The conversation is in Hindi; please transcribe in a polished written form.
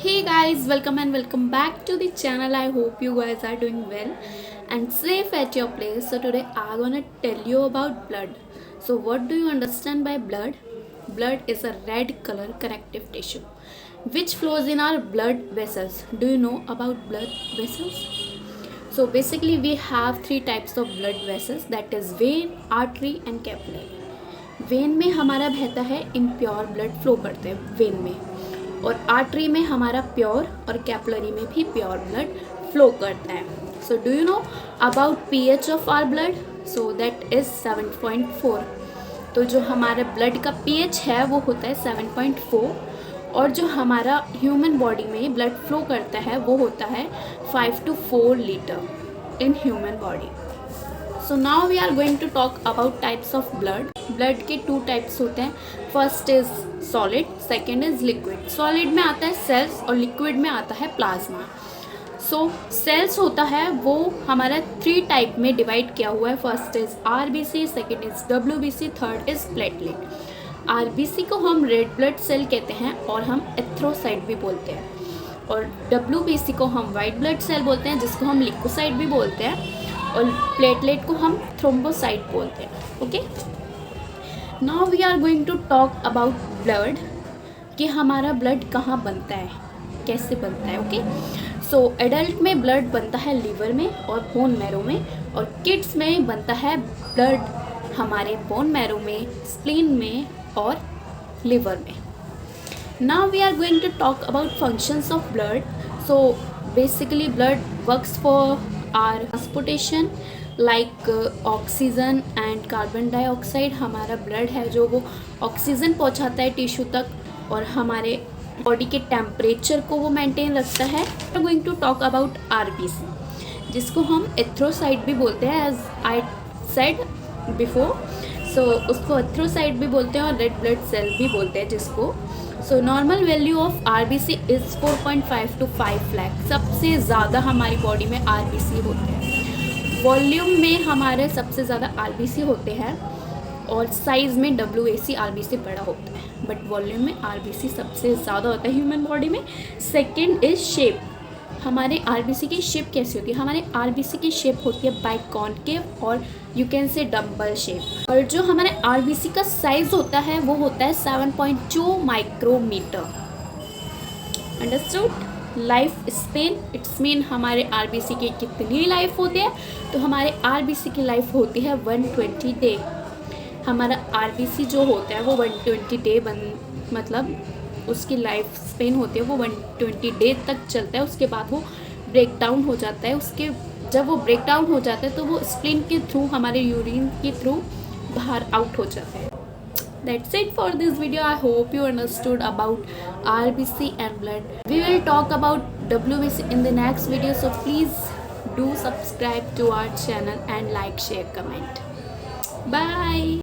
Hey guys, welcome and welcome back to the channel. I hope you guys are doing well and safe at your place. So today I'm gonna tell you about blood. So what do you understand by blood? Blood is a red color connective tissue which flows in our blood vessels. Do you know about blood vessels? So basically we have three types of blood vessels, that is vein, artery and capillary. When में हमारा बहता है इम्प्योर ब्लड फ्लो करते हैं वेन में, और आर्टरी में हमारा प्योर और कैपिलरी में भी प्योर ब्लड फ्लो करता है. So do you know about pH of our blood? So that is 7.4. तो जो हमारा ब्लड का पीएच है वो होता है 7.4, और जो हमारा ह्यूमन बॉडी में ब्लड फ्लो करता है वो होता है 5 to 4 litre in human body. So now we are going to talk about types of blood. Blood के 2 टाइप्स होते हैं. First is solid, second is liquid. Solid में आता है सेल्स और लिक्विड में आता है प्लाज्मा. सो सेल्स होता है वो हमारा 3 टाइप में डिवाइड किया हुआ है. First is RBC, second is WBC, third is platelet. RBC को हम रेड ब्लड सेल कहते हैं और हम एथ्रोसाइट भी बोलते हैं, और डब्ल्यूबीसी को हम वाइट ब्लड सेल बोलते हैं जिसको हम लिकोसाइट भी बोलते हैं, और प्लेटलेट को हम थ्रोम्बोसाइट बोलते हैं. Okay, now we are going to talk about blood, कि हमारा ब्लड कहाँ बनता है, कैसे बनता है. ओके, सो एडल्ट में ब्लड बनता है लीवर में और बोन मैरो में, और किड्स में बनता है ब्लड हमारे बोन मैरो में, स्प्लीन में और लिवर में. Now we are going to talk about functions of blood. So basically blood works for our transportation like oxygen and carbon dioxide. हमारा ब्लड है जो वो ऑक्सीजन पहुंचाता है टिश्यू तक, और हमारे बॉडी के टेम्परेचर को वो मेंटेन रखता है. We are going to talk about RBC, जिसको हम एथ्रोसाइट भी बोलते हैं, as I said before. So उसको एथ्रोसाइट भी बोलते हैं और रेड ब्लड सेल भी बोलते हैं जिसको. So normal value of RBC is 4.5 to 5 lakh. सबसे ज़्यादा हमारी बॉडी में आरबीसी होते हैं. वॉल्यूम में हमारे सबसे ज़्यादा आरबीसी होते हैं, और साइज़ में डब्ल्यूएसी आरबीसी बड़ा होता है, बट वॉल्यूम में आरबीसी सबसे ज़्यादा होता है ह्यूमन बॉडी में. Second is shape. हमारे आरबीसी की शेप कैसी होती है? हमारे आरबीसी की शेप होती है बाइकॉन्केव और you can say dumbbell shape. और जो हमारे आरबीसी का साइज होता है वो होता है 7.2 micrometre. Understood? Life span, it's mean हमारे आरबीसी की कितनी लाइफ होती है? तो हमारे आरबीसी की लाइफ होती है 120 डे. हमारा आरबीसी जो होता है वो 120 डे मतलब उसकी लाइफ स्पेन होती है वो 120 डे तक चलता है. उसके बाद वो ब्रेक डाउन हो जाता है. जब वो ब्रेक डाउन हो जाता है तो वो स्प्लीन के थ्रू, हमारे यूरिन के थ्रू बाहर आउट हो जाता है. That's it for this video. I hope you understood about RBC and blood. We will talk about WBC in the next video. So please do subscribe to our channel and like, share, comment. Bye.